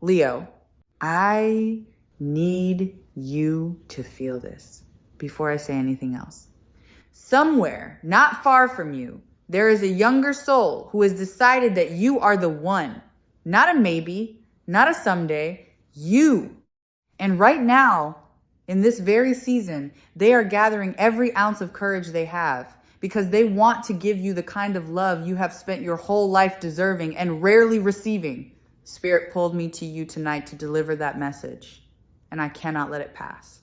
Leo, I need you to feel this before I say anything else. Somewhere, not far from you, there is a younger soul who has decided that you are the one. Not a maybe, not a someday, you. And right now, in this very season, they are gathering every ounce of courage they have because they want to give you the kind of love you have spent your whole life deserving and rarely receiving. Spirit pulled me to you tonight to deliver that message, and I cannot let it pass.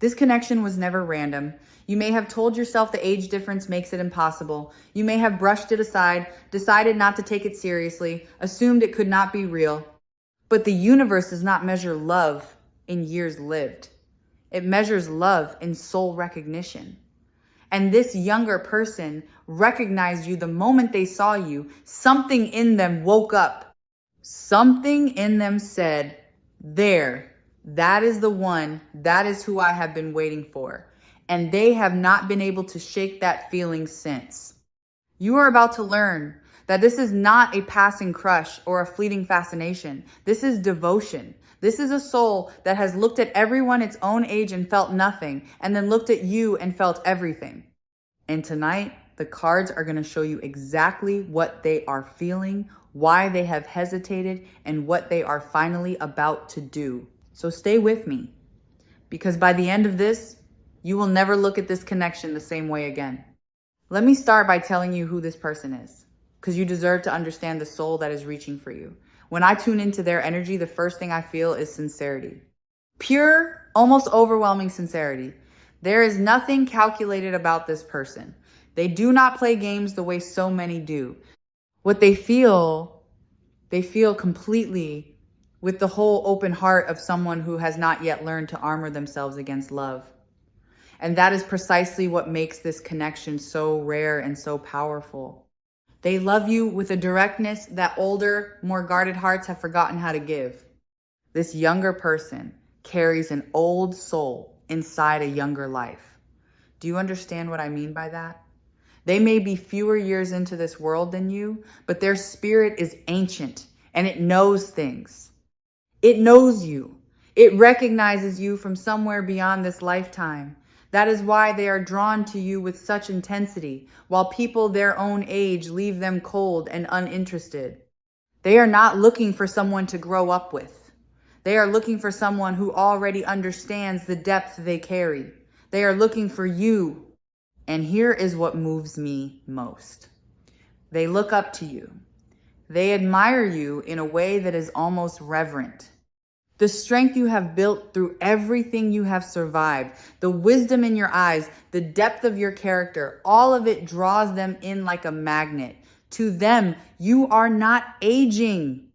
This connection was never random. You may have told yourself the age difference makes it impossible. You may have brushed it aside, decided not to take it seriously, assumed it could not be real. But the universe does not measure love in years lived. It measures love in soul recognition. And this younger person recognized you the moment they saw you. Something in them woke up. Something in them said, there, that is the one, that is who I have been waiting for. And they have not been able to shake that feeling since. You are about to learn that this is not a passing crush or a fleeting fascination. This is devotion. This is a soul that has looked at everyone its own age and felt nothing, and then looked at you and felt everything. And tonight, the cards are going to show you exactly what they are feeling, why they have hesitated, and what they are finally about to do. So stay with me, because by the end of this, you will never look at this connection the same way again. Let me start by telling you who this person is, because you deserve to understand the soul that is reaching for you. When I tune into their energy, the first thing I feel is sincerity. Pure, almost overwhelming sincerity. There is nothing calculated about this person. They do not play games the way so many do. What they feel completely with the whole open heart of someone who has not yet learned to armor themselves against love. And that is precisely what makes this connection so rare and so powerful. They love you with a directness that older, more guarded hearts have forgotten how to give. This younger person carries an old soul inside a younger life. Do you understand what I mean by that? They may be fewer years into this world than you, but their spirit is ancient and it knows things. It knows you. It recognizes you from somewhere beyond this lifetime. That is why they are drawn to you with such intensity, while people their own age leave them cold and uninterested. They are not looking for someone to grow up with. They are looking for someone who already understands the depth they carry. They are looking for you. And here is what moves me most. They look up to you. They admire you in a way that is almost reverent. The strength you have built through everything you have survived, the wisdom in your eyes, the depth of your character, all of it draws them in like a magnet. To them, you are not aging.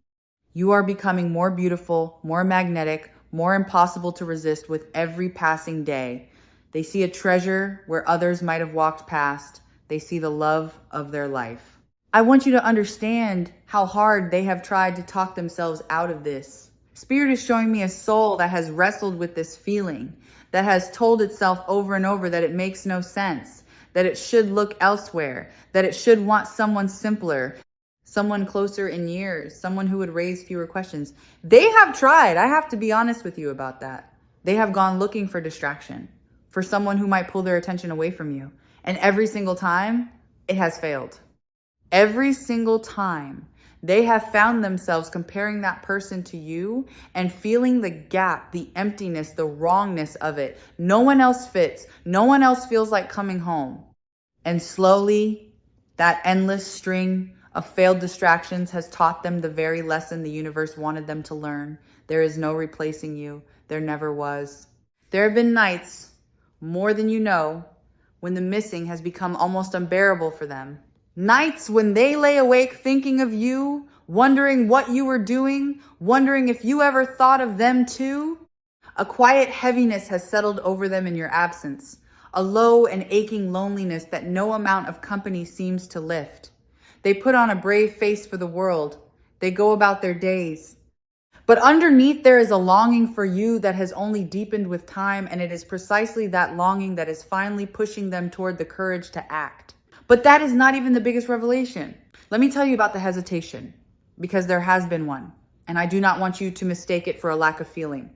You are becoming more beautiful, more magnetic, more impossible to resist with every passing day. They see a treasure where others might have walked past. They see the love of their life. I want you to understand how hard they have tried to talk themselves out of this. Spirit is showing me a soul that has wrestled with this feeling, that has told itself over and over that it makes no sense, that it should look elsewhere, that it should want someone simpler, someone closer in years, someone who would raise fewer questions. They have tried. I have to be honest with you about that. They have gone looking for distraction, for someone who might pull their attention away from you. And every single time, it has failed. Every single time, they have found themselves comparing that person to you and feeling the gap, the emptiness, the wrongness of it. No one else fits. No one else feels like coming home. And slowly, that endless string of failed distractions has taught them the very lesson the universe wanted them to learn. There is no replacing you. There never was. There have been nights, more than you know, when the missing has become almost unbearable for them. Nights when they lay awake thinking of you, wondering what you were doing, wondering if you ever thought of them too. A quiet heaviness has settled over them in your absence, a low and aching loneliness that no amount of company seems to lift. They put on a brave face for the world. They go about their days. But underneath there is a longing for you that has only deepened with time, and it is precisely that longing that is finally pushing them toward the courage to act. But that is not even the biggest revelation. Let me tell you about the hesitation, because there has been one. And I do not want you to mistake it for a lack of feeling.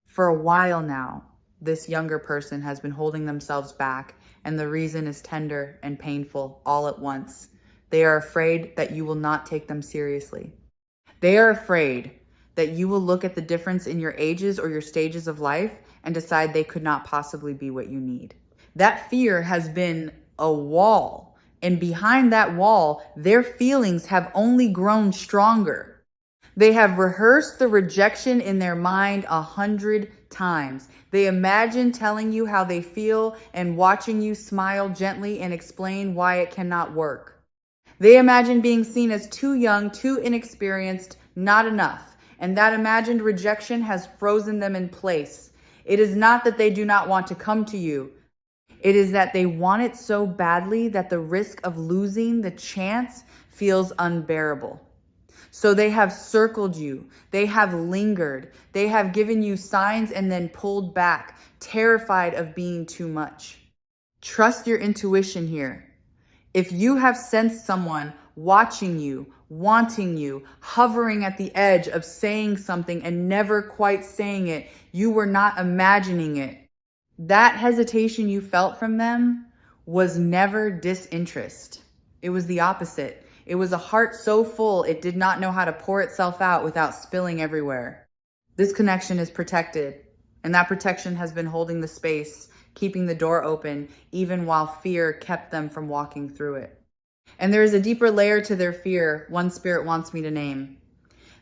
For a while now, this younger person has been holding themselves back, and the reason is tender and painful all at once. They are afraid that you will not take them seriously. They are afraid that you will look at the difference in your ages or your stages of life and decide they could not possibly be what you need. That fear has been a wall, and behind that wall, their feelings have only grown stronger. They have rehearsed the rejection in their mind 100 times. They imagine telling you how they feel and watching you smile gently and explain why it cannot work. They imagine being seen as too young, too inexperienced, not enough. And that imagined rejection has frozen them in place. It is not that they do not want to come to you. It is that they want it so badly that the risk of losing the chance feels unbearable. So they have circled you. They have lingered. They have given you signs and then pulled back, terrified of being too much. Trust your intuition here. If you have sensed someone watching you, wanting you, hovering at the edge of saying something and never quite saying it, you were not imagining it. That hesitation you felt from them was never disinterest. It was the opposite. It was a heart so full it did not know how to pour itself out without spilling everywhere. This connection is protected, and that protection has been holding the space, keeping the door open, even while fear kept them from walking through it. And there is a deeper layer to their fear, one spirit wants me to name.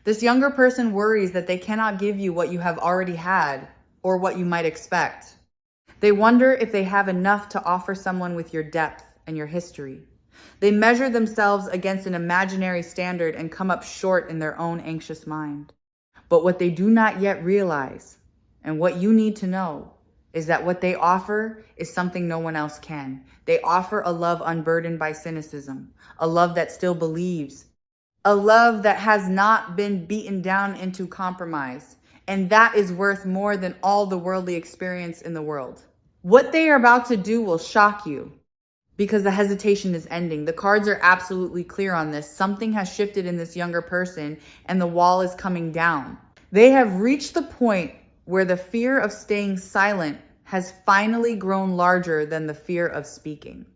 This younger person worries that they cannot give you what you have already had or what you might expect. They wonder if they have enough to offer someone with your depth and your history. They measure themselves against an imaginary standard and come up short in their own anxious mind. But what they do not yet realize, and what you need to know, is that what they offer is something no one else can. They offer a love unburdened by cynicism, a love that still believes, a love that has not been beaten down into compromise. And that is worth more than all the worldly experience in the world. What they are about to do will shock you. Because the hesitation is ending. The cards are absolutely clear on this. Something has shifted in this younger person and the wall is coming down. They have reached the point where the fear of staying silent has finally grown larger than the fear of speaking.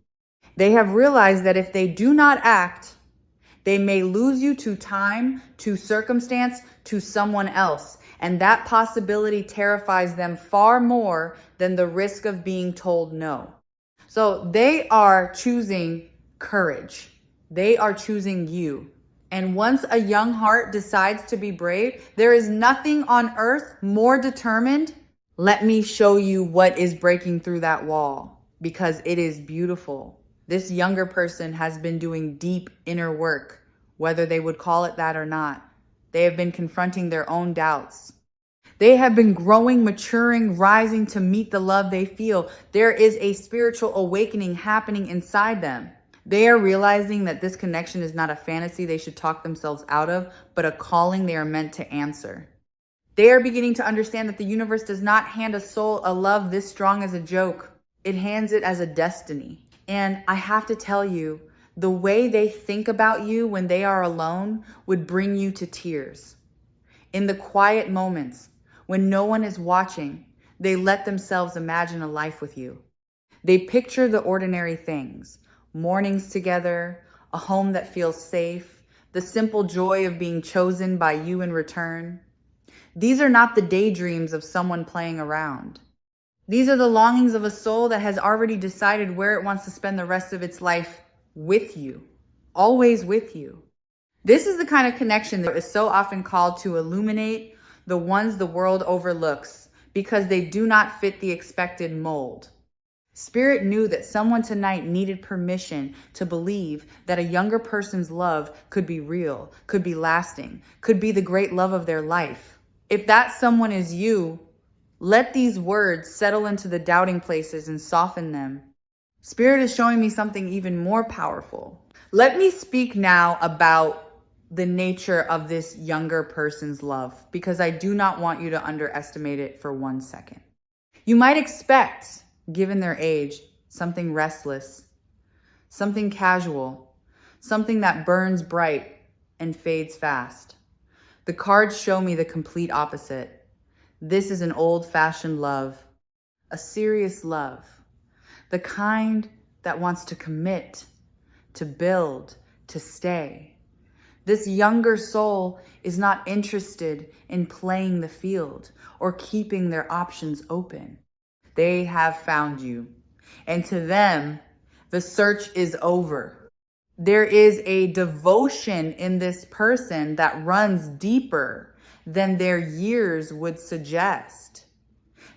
They have realized that if they do not act, they may lose you to time, to circumstance, to someone else. And that possibility terrifies them far more than the risk of being told no. So they are choosing courage. They are choosing you. And once a young heart decides to be brave, there is nothing on earth more determined. Let me show you what is breaking through that wall, because it is beautiful. This younger person has been doing deep inner work, whether they would call it that or not. They have been confronting their own doubts. They have been growing, maturing, rising to meet the love they feel. There is a spiritual awakening happening inside them. They are realizing that this connection is not a fantasy they should talk themselves out of, but a calling they are meant to answer. They are beginning to understand that the universe does not hand a soul a love this strong as a joke. It hands it as a destiny. And I have to tell you, the way they think about you when they are alone would bring you to tears. In the quiet moments, when no one is watching, they let themselves imagine a life with you. They picture the ordinary things, mornings together, a home that feels safe, the simple joy of being chosen by you in return. These are not the daydreams of someone playing around. These are the longings of a soul that has already decided where it wants to spend the rest of its life with you, always with you. This is the kind of connection that is so often called to illuminate the ones the world overlooks because they do not fit the expected mold. Spirit knew that someone tonight needed permission to believe that a younger person's love could be real, could be lasting, could be the great love of their life. If that someone is you, let these words settle into the doubting places and soften them. Spirit is showing me something even more powerful. Let me speak now about the nature of this younger person's love, because I do not want you to underestimate it for 1 second. You might expect, given their age, something restless, something casual, something that burns bright and fades fast. The cards show me the complete opposite. This is an old-fashioned love, a serious love, the kind that wants to commit, to build, to stay. This younger soul is not interested in playing the field or keeping their options open. They have found you, and to them, the search is over. There is a devotion in this person that runs deeper than their years would suggest.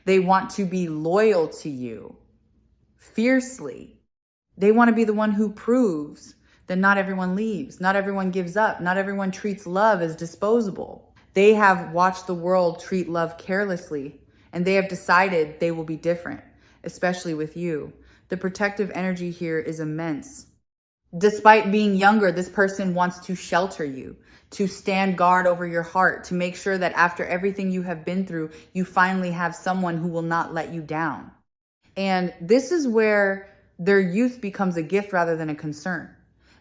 They want to be loyal to you fiercely. They want to be the one who proves that not everyone leaves, not everyone gives up, not everyone treats love as disposable. They have watched the world treat love carelessly, and they have decided they will be different, especially with you. The protective energy here is immense. Despite being younger, this person wants to shelter you, to stand guard over your heart, to make sure that after everything you have been through, you finally have someone who will not let you down. And this is where their youth becomes a gift rather than a concern.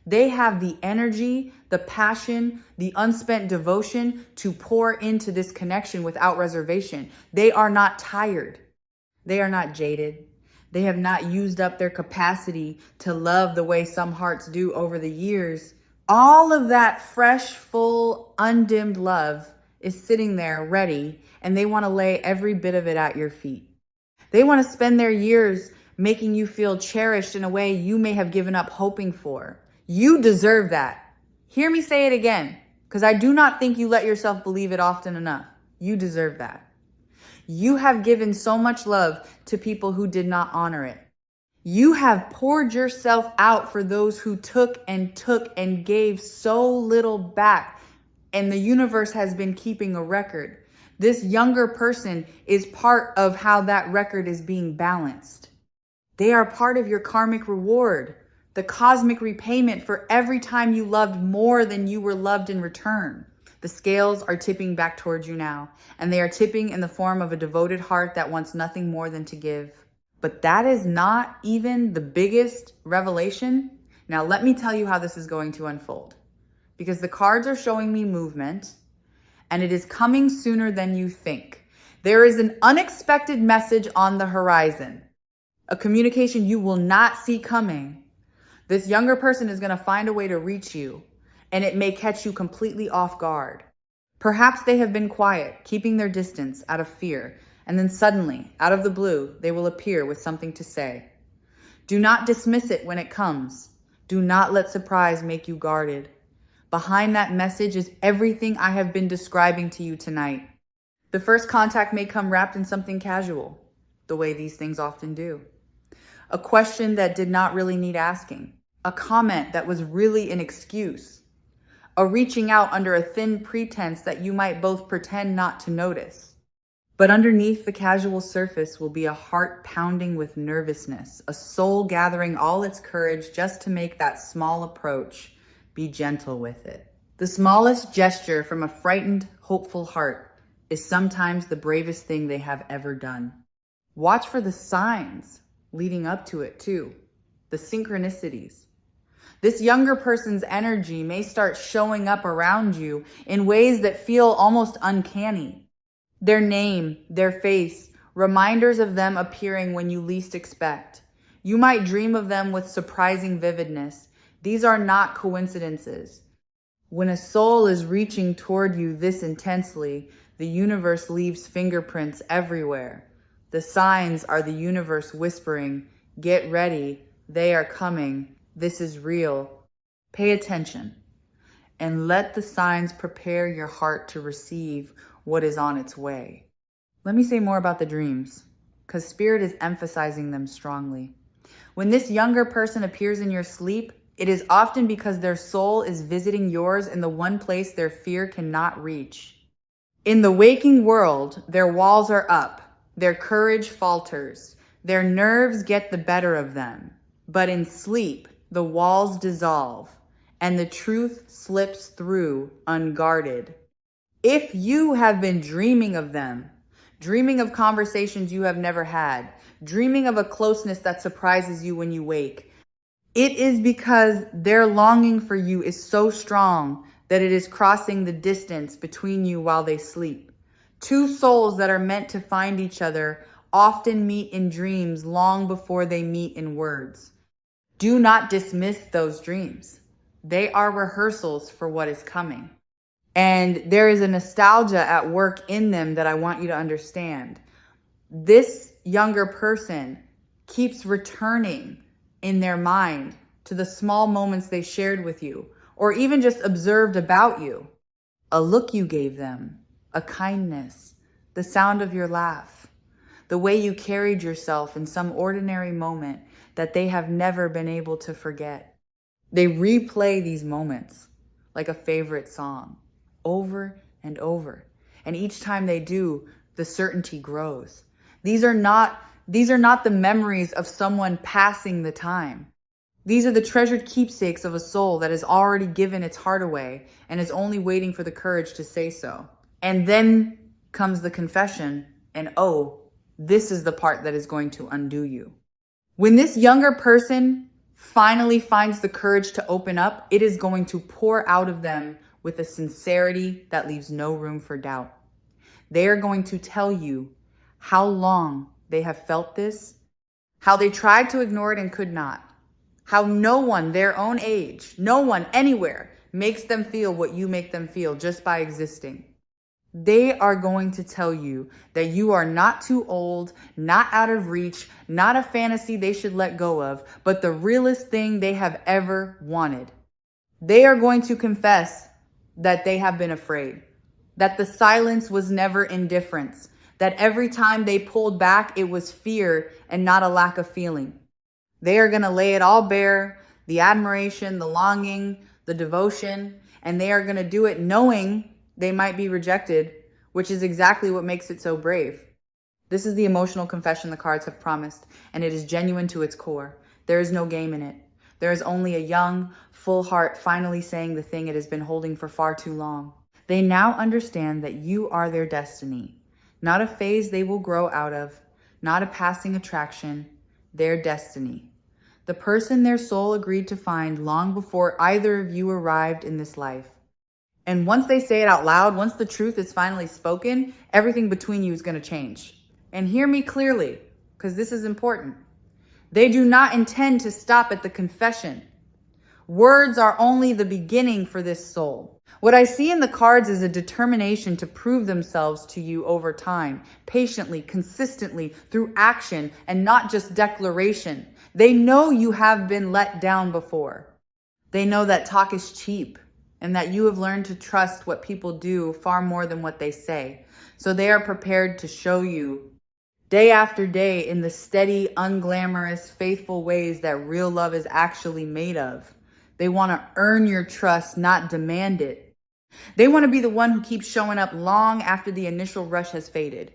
They have the energy, the passion, the unspent devotion to pour into this connection without reservation. They are not tired. They are not jaded. They have not used up their capacity to love the way some hearts do over the years. All of that fresh, full, undimmed love is sitting there ready, and they want to lay every bit of it at your feet. They want to spend their years making you feel cherished in a way you may have given up hoping for. You deserve that. Hear me say it again, because I do not think you let yourself believe it often enough. You deserve that. You have given so much love to people who did not honor it. You have poured yourself out for those who took and gave so little back. And the universe has been keeping a record. This younger person is part of how that record is being balanced. They are part of your karmic reward, the cosmic repayment for every time you loved more than you were loved in return. The scales are tipping back towards you now, and they are tipping in the form of a devoted heart that wants nothing more than to give. But that is not even the biggest revelation. Now, let me tell you how this is going to unfold, because the cards are showing me movement, and it is coming sooner than you think. There is an unexpected message on the horizon, a communication you will not see coming. This younger person is going to find a way to reach you, and it may catch you completely off guard. Perhaps they have been quiet, keeping their distance out of fear, and then suddenly, out of the blue, they will appear with something to say. Do not dismiss it when it comes. Do not let surprise make you guarded. Behind that message is everything I have been describing to you tonight. The first contact may come wrapped in something casual, the way these things often do. A question that did not really need asking. A comment that was really an excuse. A reaching out under a thin pretense that you might both pretend not to notice. But underneath the casual surface will be a heart pounding with nervousness, a soul gathering all its courage just to make that small approach. Be gentle with it. The smallest gesture from a frightened, hopeful heart is sometimes the bravest thing they have ever done. Watch for the signs leading up to it too, the synchronicities. This younger person's energy may start showing up around you in ways that feel almost uncanny. Their name, their face, reminders of them appearing when you least expect. You might dream of them with surprising vividness. These are not coincidences. When a soul is reaching toward you this intensely, the universe leaves fingerprints everywhere. The signs are the universe whispering, "Get ready, they are coming. This is real." Pay attention and let the signs prepare your heart to receive what is on its way. Let me say more about the dreams, because Spirit is emphasizing them strongly. When this younger person appears in your sleep, it is often because their soul is visiting yours in the one place their fear cannot reach. In the waking world, their walls are up, their courage falters, their nerves get the better of them. But in sleep, the walls dissolve, and the truth slips through unguarded. If you have been dreaming of them, dreaming of conversations you have never had, dreaming of a closeness that surprises you when you wake, it is because their longing for you is so strong that it is crossing the distance between you while they sleep. Two souls that are meant to find each other often meet in dreams long before they meet in words. Do not dismiss those dreams. They are rehearsals for what is coming. And there is a nostalgia at work in them that I want you to understand. This younger person keeps returning in their mind to the small moments they shared with you, or even just observed about you. A look you gave them, a kindness, the sound of your laugh, the way you carried yourself in some ordinary moment that they have never been able to forget. They replay these moments like a favorite song over and over. And each time they do, the certainty grows. These are not the memories of someone passing the time. These are the treasured keepsakes of a soul that has already given its heart away and is only waiting for the courage to say so. And then comes the confession, and oh, this is the part that is going to undo you. When this younger person finally finds the courage to open up, it is going to pour out of them with a sincerity that leaves no room for doubt. They are going to tell you how long they have felt this, how they tried to ignore it and could not, how no one their own age, no one anywhere makes them feel what you make them feel just by existing. They are going to tell you that you are not too old, not out of reach, not a fantasy they should let go of, but the realest thing they have ever wanted. They are going to confess that they have been afraid, that the silence was never indifference, that every time they pulled back, it was fear and not a lack of feeling. They are going to lay it all bare, the admiration, the longing, the devotion, and they are going to do it knowing they might be rejected, which is exactly what makes it so brave. This is the emotional confession the cards have promised, and it is genuine to its core. There is no game in it. There is only a young, full heart finally saying the thing it has been holding for far too long. They now understand that you are their destiny, not a phase they will grow out of, not a passing attraction, their destiny. The person their soul agreed to find long before either of you arrived in this life. And once they say it out loud, once the truth is finally spoken, everything between you is going to change. And hear me clearly, because this is important. They do not intend to stop at the confession. Words are only the beginning for this soul. What I see in the cards is a determination to prove themselves to you over time, patiently, consistently, through action, and not just declaration. They know you have been let down before. They know that talk is cheap, and that you have learned to trust what people do far more than what they say. So they are prepared to show you day after day in the steady, unglamorous, faithful ways that real love is actually made of. They want to earn your trust, not demand it. They want to be the one who keeps showing up long after the initial rush has faded.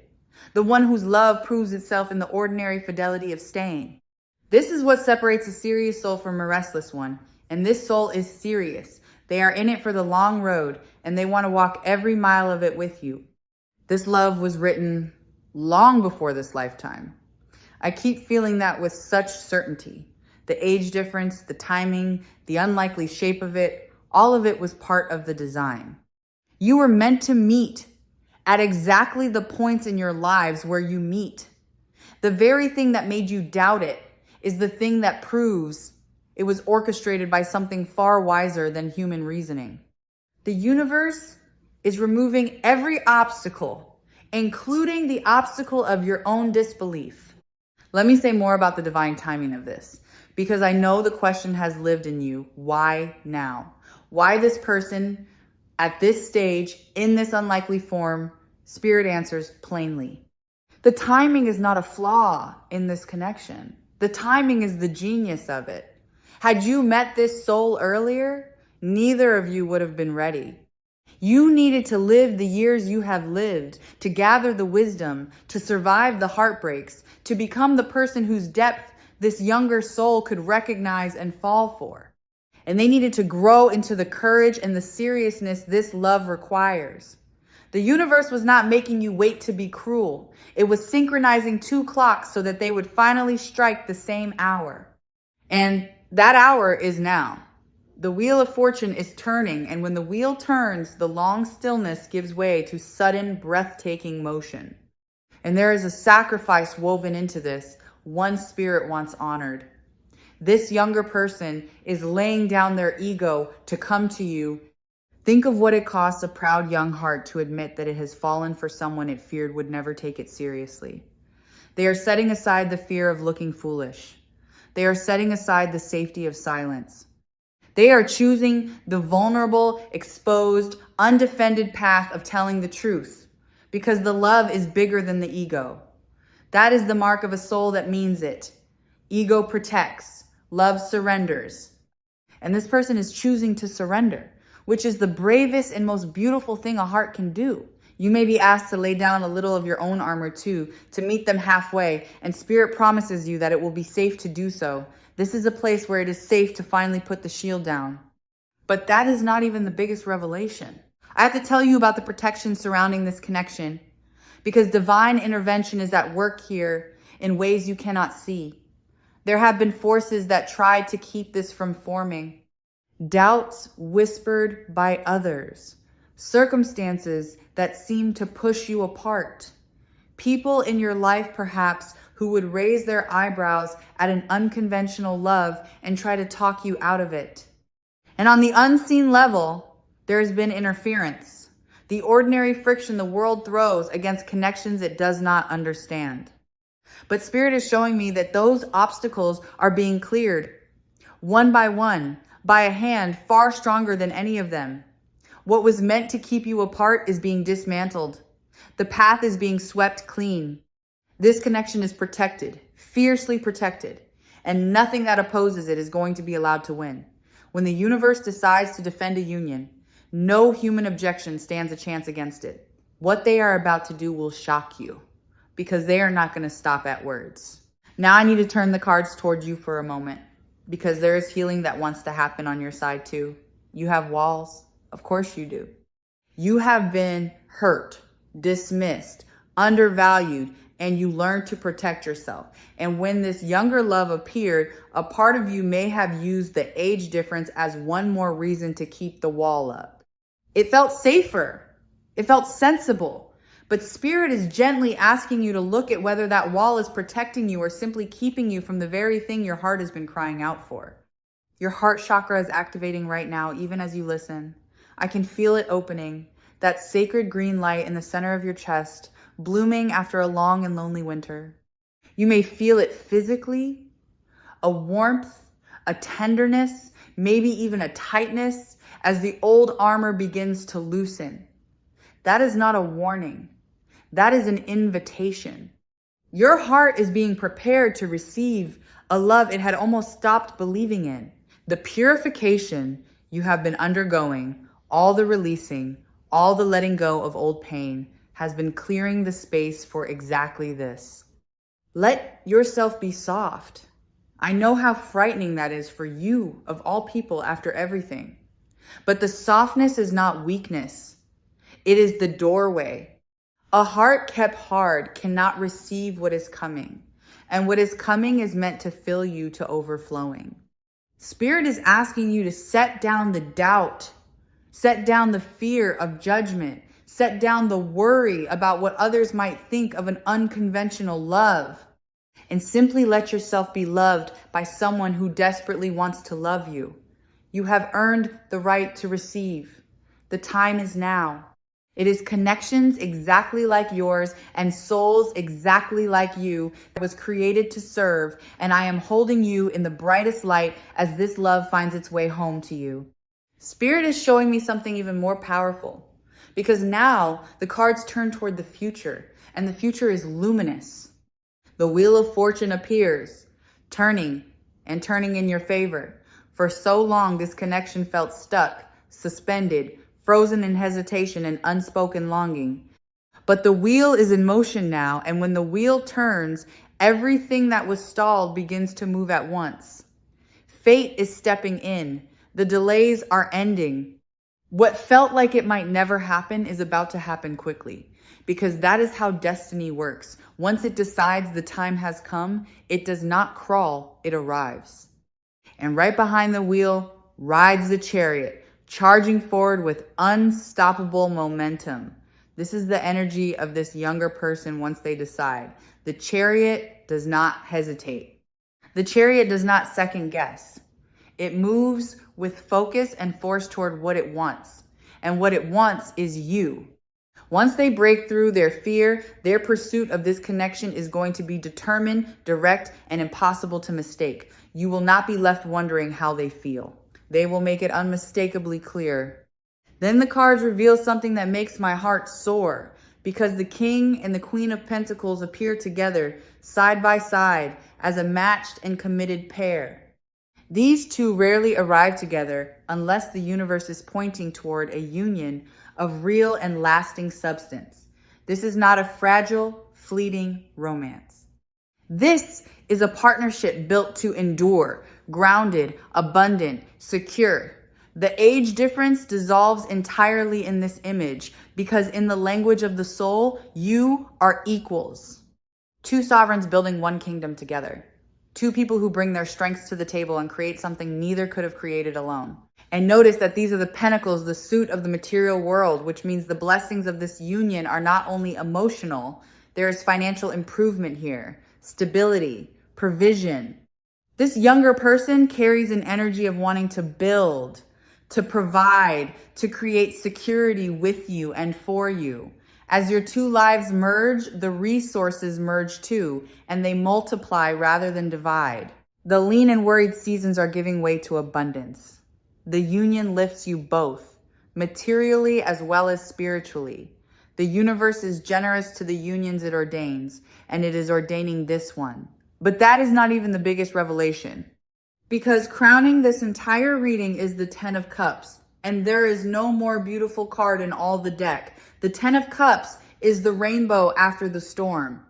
The one whose love proves itself in the ordinary fidelity of staying. This is what separates a serious soul from a restless one. And this soul is serious. They are in it for the long road, and they want to walk every mile of it with you. This love was written long before this lifetime. I keep feeling that with such certainty. The age difference, the timing, the unlikely shape of it, all of it was part of the design. You were meant to meet at exactly the points in your lives where you meet. The very thing that made you doubt it is the thing that proves it was orchestrated by something far wiser than human reasoning. The universe is removing every obstacle, including the obstacle of your own disbelief. Let me say more about the divine timing of this, because I know the question has lived in you. Why now? Why this person at this stage, in this unlikely form? Spirit answers plainly. The timing is not a flaw in this connection. The timing is the genius of it. Had you met this soul earlier, neither of you would have been ready. You needed to live the years you have lived, to gather the wisdom, to survive the heartbreaks, to become the person whose depth this younger soul could recognize and fall for. And they needed to grow into the courage and the seriousness this love requires. The universe was not making you wait to be cruel. It was synchronizing two clocks so that they would finally strike the same hour. And that hour is now. The wheel of fortune is turning, and when the wheel turns, the long stillness gives way to sudden, breathtaking motion. And there is a sacrifice woven into this, one spirit wants honored. This younger person is laying down their ego to come to you. Think of what it costs a proud young heart to admit that it has fallen for someone it feared would never take it seriously. They are setting aside the fear of looking foolish. They are setting aside the safety of silence. They are choosing the vulnerable, exposed, undefended path of telling the truth, because the love is bigger than the ego. That is the mark of a soul that means it. Ego protects, love surrenders. And this person is choosing to surrender, which is the bravest and most beautiful thing a heart can do. You may be asked to lay down a little of your own armor too, to meet them halfway, and Spirit promises you that it will be safe to do so. This is a place where it is safe to finally put the shield down. But that is not even the biggest revelation. I have to tell you about the protection surrounding this connection, because divine intervention is at work here in ways you cannot see. There have been forces that tried to keep this from forming. Doubts whispered by others, circumstances that seem to push you apart, people in your life perhaps who would raise their eyebrows at an unconventional love and try to talk you out of it. And on the unseen level, there has been interference, the ordinary friction the world throws against connections it does not understand. But Spirit is showing me that those obstacles are being cleared, one by a hand far stronger than any of them. What was meant to keep you apart is being dismantled. The path is being swept clean. This connection is protected, fiercely protected, and nothing that opposes it is going to be allowed to win. When the universe decides to defend a union, no human objection stands a chance against it. What they are about to do will shock you, because they are not going to stop at words. Now I need to turn the cards towards you for a moment, because there is healing that wants to happen on your side too. You have walls. Of course you do. You have been hurt, dismissed, undervalued, and you learned to protect yourself. And when this younger love appeared, a part of you may have used the age difference as one more reason to keep the wall up. It felt safer. It felt sensible. But Spirit is gently asking you to look at whether that wall is protecting you or simply keeping you from the very thing your heart has been crying out for. Your heart chakra is activating right now, even as you listen. I can feel it opening, that sacred green light in the center of your chest, blooming after a long and lonely winter. You may feel it physically, a warmth, a tenderness, maybe even a tightness as the old armor begins to loosen. That is not a warning. That is an invitation. Your heart is being prepared to receive a love it had almost stopped believing in. The purification you have been undergoing, all the releasing, all the letting go of old pain has been clearing the space for exactly this. Let yourself be soft. I know how frightening that is for you, of all people, after everything. But the softness is not weakness. It is the doorway. A heart kept hard cannot receive what is coming, and what is coming is meant to fill you to overflowing. Spirit is asking you to set down the doubt, set down the fear of judgment, set down the worry about what others might think of an unconventional love, and simply let yourself be loved by someone who desperately wants to love you. You have earned the right to receive. The time is now. It is connections exactly like yours and souls exactly like you that was created to serve, and I am holding you in the brightest light as this love finds its way home to you. Spirit is showing me something even more powerful, because now the cards turn toward the future, and the future is luminous. The Wheel of Fortune appears, turning and turning in your favor. For so long, this connection felt stuck, suspended, frozen in hesitation and unspoken longing. But the wheel is in motion now, and when the wheel turns, everything that was stalled begins to move at once. Fate is stepping in. The delays are ending. What felt like it might never happen is about to happen quickly, because that is how destiny works. Once it decides the time has come, it does not crawl, it arrives. And right behind the wheel, rides the chariot, charging forward with unstoppable momentum. This is the energy of this younger person once they decide. The chariot does not hesitate. The chariot does not second guess. It moves with focus and force toward what it wants. And what it wants is you. Once they break through their fear, their pursuit of this connection is going to be determined, direct, and impossible to mistake. You will not be left wondering how they feel. They will make it unmistakably clear. Then the cards reveal something that makes my heart soar, because the King and the Queen of Pentacles appear together, side by side, as a matched and committed pair. These two rarely arrive together unless the universe is pointing toward a union of real and lasting substance. This is not a fragile, fleeting romance. This is a partnership built to endure, grounded, abundant, secure. The age difference dissolves entirely in this image because in the language of the soul, you are equals. Two sovereigns building one kingdom together. Two people who bring their strengths to the table and create something neither could have created alone. And notice that these are the pentacles, the suit of the material world, which means the blessings of this union are not only emotional, there is financial improvement here, stability, provision. This younger person carries an energy of wanting to build, to provide, to create security with you and for you. As your two lives merge, the resources merge too, and they multiply rather than divide. The lean and worried seasons are giving way to abundance. The union lifts you both, materially as well as spiritually. The universe is generous to the unions it ordains, and it is ordaining this one. But that is not even the biggest revelation, because crowning this entire reading is the Ten of Cups, and there is no more beautiful card in all the deck. The Ten of Cups is the rainbow after the storm.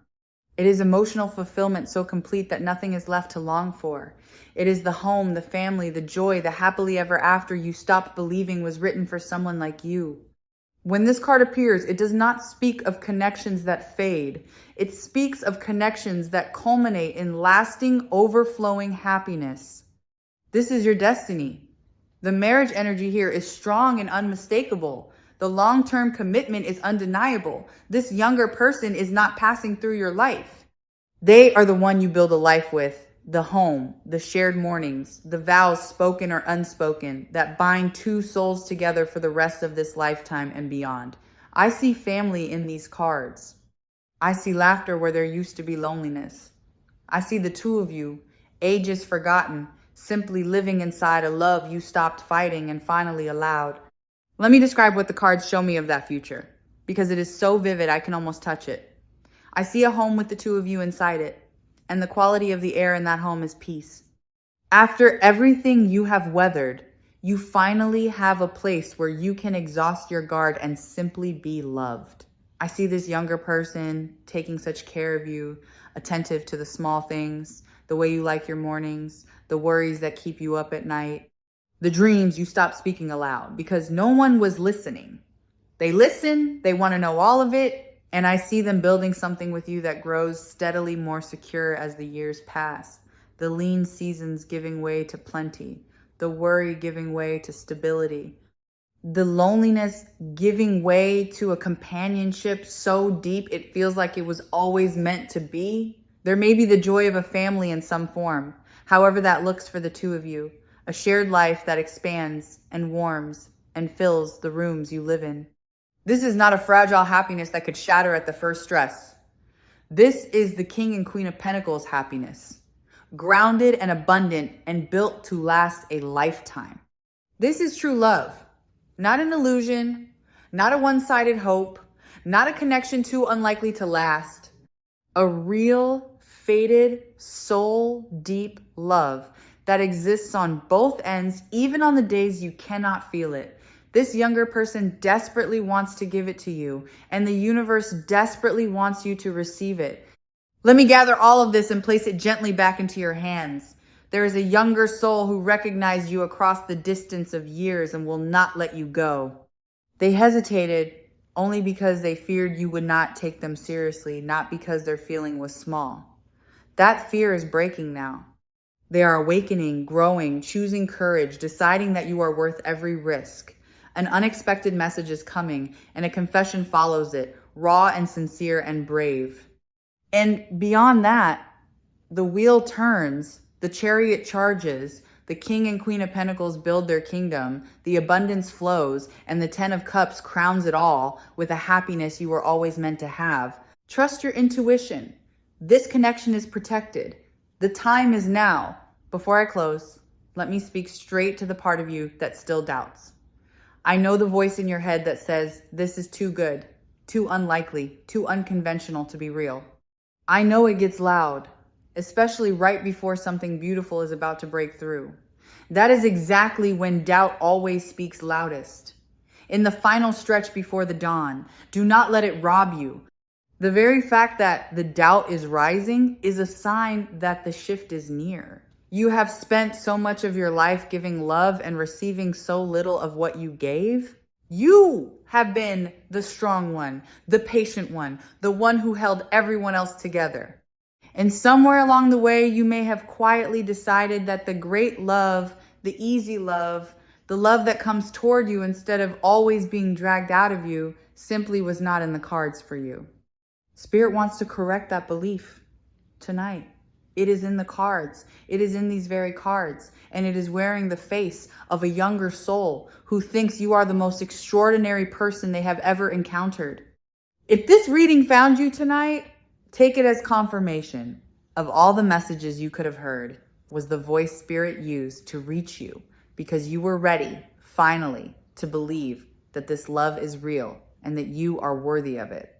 It is emotional fulfillment so complete that nothing is left to long for. It is the home, the family, the joy, the happily ever after you stopped believing was written for someone like you. When this card appears, it does not speak of connections that fade. It speaks of connections that culminate in lasting, overflowing happiness. This is your destiny. The marriage energy here is strong and unmistakable. The long-term commitment is undeniable. This younger person is not passing through your life. They are the one you build a life with. The home, the shared mornings, the vows spoken or unspoken that bind two souls together for the rest of this lifetime and beyond. I see family in these cards. I see laughter where there used to be loneliness. I see the two of you, ages forgotten, simply living inside a love you stopped fighting and finally allowed. Let me describe what the cards show me of that future, because it is so vivid I can almost touch it. I see a home with the two of you inside it. And the quality of the air in that home is peace. After everything you have weathered, you finally have a place where you can exhaust your guard and simply be loved. I see this younger person taking such care of you, attentive to the small things, the way you like your mornings, the worries that keep you up at night, the dreams you stopped speaking aloud because no one was listening. They listen, they want to know all of it, and I see them building something with you that grows steadily more secure as the years pass. The lean seasons giving way to plenty. The worry giving way to stability. The loneliness giving way to a companionship so deep it feels like it was always meant to be. There may be the joy of a family in some form, however that looks for the two of you. A shared life that expands and warms and fills the rooms you live in. This is not a fragile happiness that could shatter at the first stress. This is the King and Queen of Pentacles happiness, grounded and abundant and built to last a lifetime. This is true love, not an illusion, not a one-sided hope, not a connection too unlikely to last. A real, fated, soul-deep love that exists on both ends, even on the days you cannot feel it. This younger person desperately wants to give it to you, and the universe desperately wants you to receive it. Let me gather all of this and place it gently back into your hands. There is a younger soul who recognized you across the distance of years and will not let you go. They hesitated only because they feared you would not take them seriously, not because their feeling was small. That fear is breaking now. They are awakening, growing, choosing courage, deciding that you are worth every risk. An unexpected message is coming, and a confession follows it, raw and sincere and brave. And beyond that, the wheel turns, the chariot charges, the King and Queen of Pentacles build their kingdom, the abundance flows, and the Ten of Cups crowns it all with a happiness you were always meant to have. Trust your intuition. This connection is protected. The time is now. Before I close, let me speak straight to the part of you that still doubts. I know the voice in your head that says, this is too good, too unlikely, too unconventional to be real. I know it gets loud, especially right before something beautiful is about to break through. That is exactly when doubt always speaks loudest. In the final stretch before the dawn, do not let it rob you. The very fact that the doubt is rising is a sign that the shift is near. You have spent so much of your life giving love and receiving so little of what you gave. You have been the strong one, the patient one, the one who held everyone else together. And somewhere along the way, you may have quietly decided that the great love, the easy love, the love that comes toward you instead of always being dragged out of you, simply was not in the cards for you. Spirit wants to correct that belief tonight. It is in the cards. It is in these very cards. And it is wearing the face of a younger soul who thinks you are the most extraordinary person they have ever encountered. If this reading found you tonight, take it as confirmation of all the messages you could have heard was the voice Spirit used to reach you because you were ready, finally, to believe that this love is real and that you are worthy of it.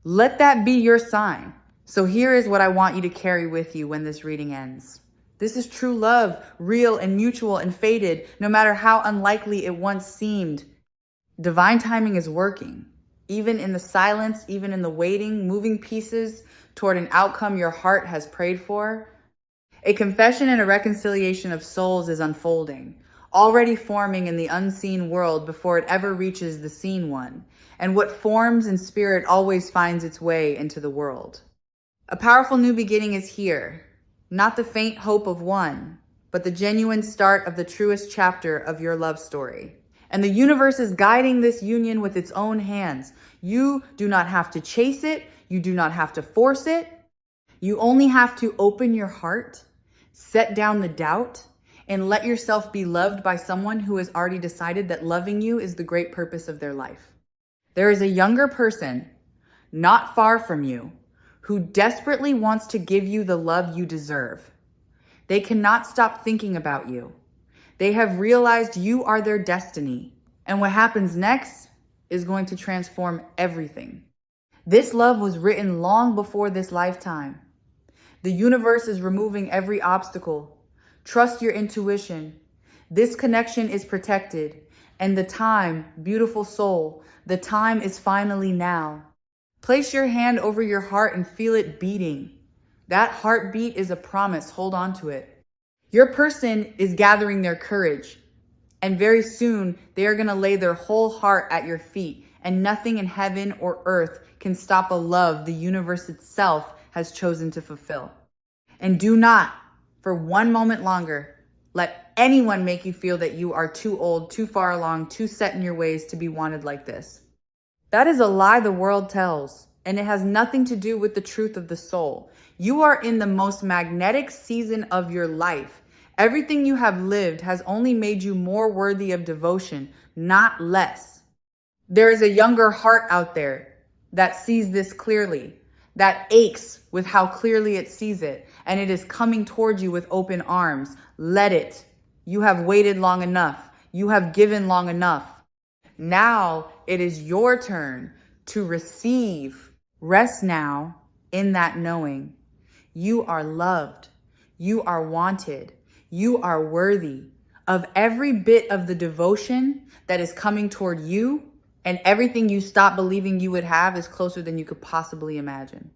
Let that be your sign. So here is what I want you to carry with you when this reading ends. This is true love, real and mutual and fated, no matter how unlikely it once seemed. Divine timing is working. Even in the silence, even in the waiting, moving pieces toward an outcome your heart has prayed for. A confession and a reconciliation of souls is unfolding, already forming in the unseen world before it ever reaches the seen one. And what forms in spirit always finds its way into the world. A powerful new beginning is here, not the faint hope of one, but the genuine start of the truest chapter of your love story. And the universe is guiding this union with its own hands. You do not have to chase it. You do not have to force it. You only have to open your heart, set down the doubt, and let yourself be loved by someone who has already decided that loving you is the great purpose of their life. There is a younger person, not far from you, who desperately wants to give you the love you deserve. They cannot stop thinking about you. They have realized you are their destiny. And what happens next is going to transform everything. This love was written long before this lifetime. The universe is removing every obstacle. Trust your intuition. This connection is protected. And the time, beautiful soul, the time is finally now. Place your hand over your heart and feel it beating. That heartbeat is a promise. Hold on to it. Your person is gathering their courage. And very soon, they are going to lay their whole heart at your feet. And nothing in heaven or earth can stop a love the universe itself has chosen to fulfill. And do not, for one moment longer, let anyone make you feel that you are too old, too far along, too set in your ways to be wanted like this. That is a lie the world tells, and it has nothing to do with the truth of the soul. You are in the most magnetic season of your life. Everything you have lived has only made you more worthy of devotion, not less. There is a younger heart out there that sees this clearly, that aches with how clearly it sees it, and it is coming towards you with open arms. Let it. You have waited long enough. You have given long enough. Now it is your turn to receive. Rest now in that knowing. You are loved. You are wanted. You are worthy of every bit of the devotion that is coming toward you, and everything you stop believing you would have is closer than you could possibly imagine.